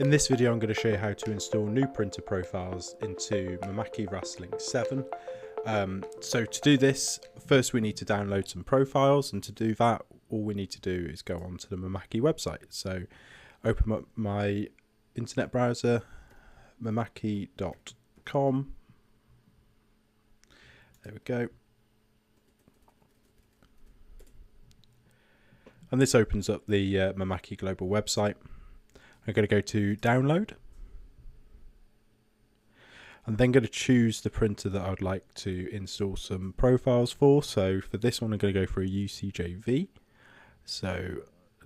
In this video I'm going to show you how to install new printer profiles into Mimaki Rasterlink 7. So to do this, first we need to download some profiles, and to do that all we need to do is go onto the Mimaki website. So open up my internet browser, mimaki.com. There we go. And this opens up the Mimaki global website. I'm going to go to download, and then going to choose the printer that I'd like to install some profiles for. So for this one I'm going to go for a UCJV. So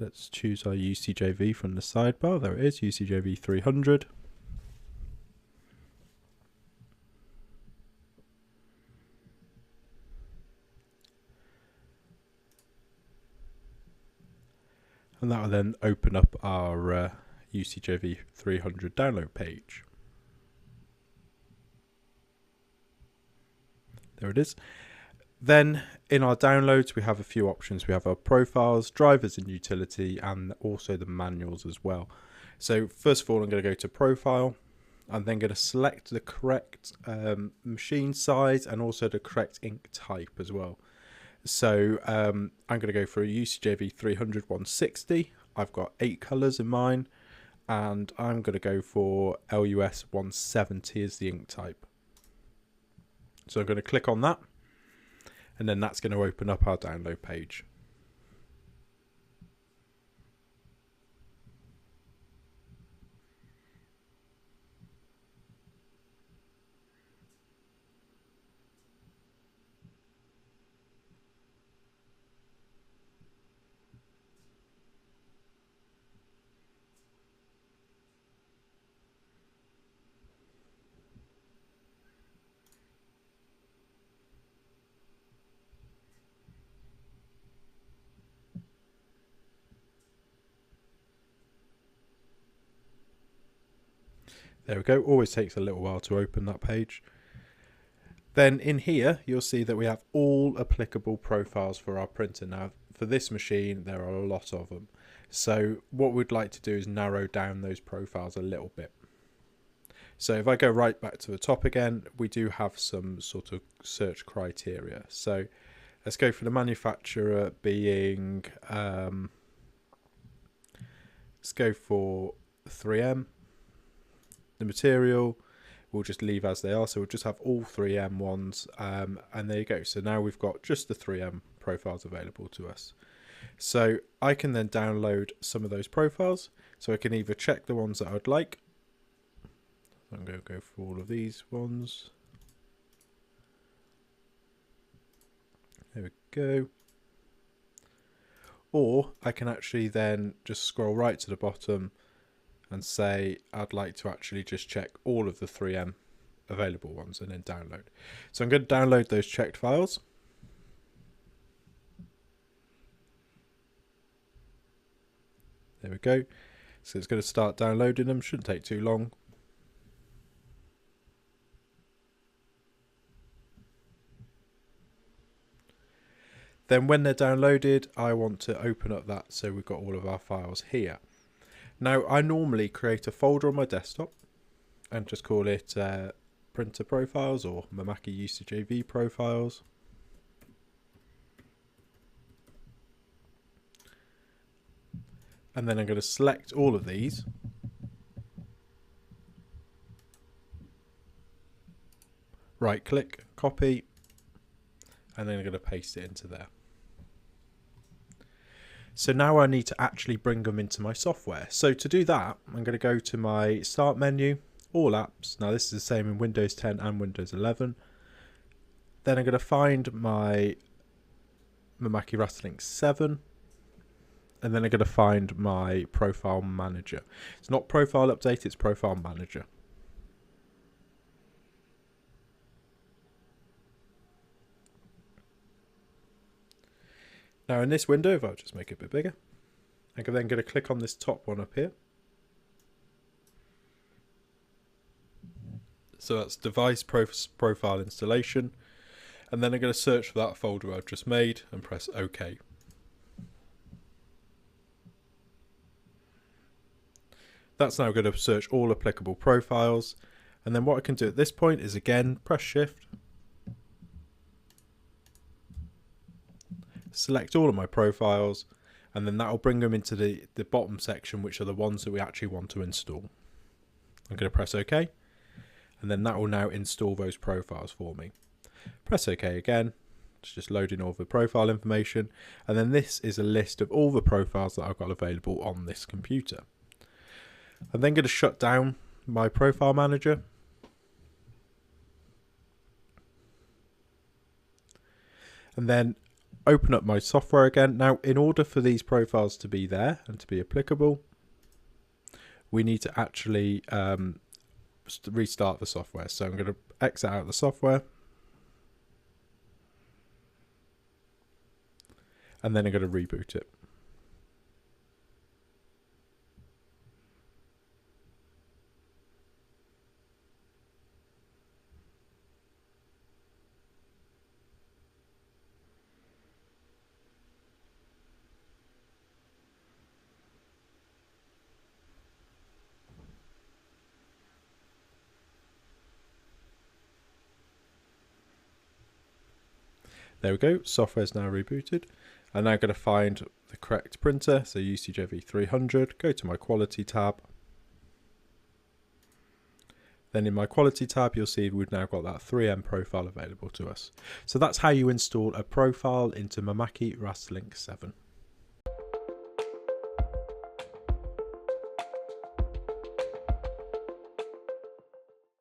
let's choose our UCJV from the sidebar. There it is, UCJV 300. And that will then open up our UCJV 300 download page. There it is. Then in our downloads we have a few options. We have our profiles, drivers and utility, and also the manuals as well. So first of all I'm going to go to profile. I'm then going to select the correct machine size and also the correct ink type as well. So I'm going to go for a UCJV 300 160. I've got 8 colours in mine, and I'm going to go for LUS 170 as the ink type. So I'm going to click on that, and then that's going to open up our download page. There we go, always takes a little while to open that page. Then in here you'll see that we have all applicable profiles for our printer. Now for this machine there are a lot of them, so what we'd like to do is narrow down those profiles a little bit. So if I go right back to the top again, we do have some sort of search criteria. So let's go for the manufacturer being, let's go for 3M. The material we'll just leave as they are, so we'll just have all 3M ones, and there you go. So now we've got just the 3M profiles available to us. So I can then download some of those profiles, so I can either check the ones that I'd like. I'm going to go for all of these ones. There we go. Or I can actually then just scroll right to the bottom and say I'd like to actually just check all of the 3M available ones and then download. So I'm going to download those checked files. There we go. So it's going to start downloading them, shouldn't take too long. Then when they're downloaded, I want to open up that so we've got all of our files here. Now I normally create a folder on my desktop and just call it printer profiles or Mimaki UCJV profiles. And then I'm going to select all of these. Right click, copy, and then I'm going to paste it into there. So now I need to actually bring them into my software. So to do that, I'm going to go to my Start menu, All Apps. Now this is the same in Windows 10 and Windows 11. Then I'm going to find my Mimaki Rasterlink 7. And then I'm going to find my Profile Manager. It's not Profile Update, it's Profile Manager. Now in this window, if I'll just make it a bit bigger, I'm then going to click on this top one up here. So that's device profile installation. And then I'm going to search for that folder I've just made and press OK. That's now going to search all applicable profiles. And then what I can do at this point is again press Shift, select all of my profiles, and then that will bring them into the bottom section, which are the ones that we actually want to install. I'm going to press OK, and then that will now install those profiles for me. Press OK again. It's just loading all the profile information, and then this is a list of all the profiles that I've got available on this computer. I'm then going to shut down my profile manager, and then open up my software again. Now, in order for these profiles to be there and to be applicable, we need to actually restart the software. So I'm going to exit out the software, and then I'm going to reboot it. There we go, software is now rebooted. I'm now going to find the correct printer, so UCJV 300, go to my quality tab. Then in my quality tab, you'll see we've now got that 3M profile available to us. So that's how you install a profile into Mimaki Rasterlink 7.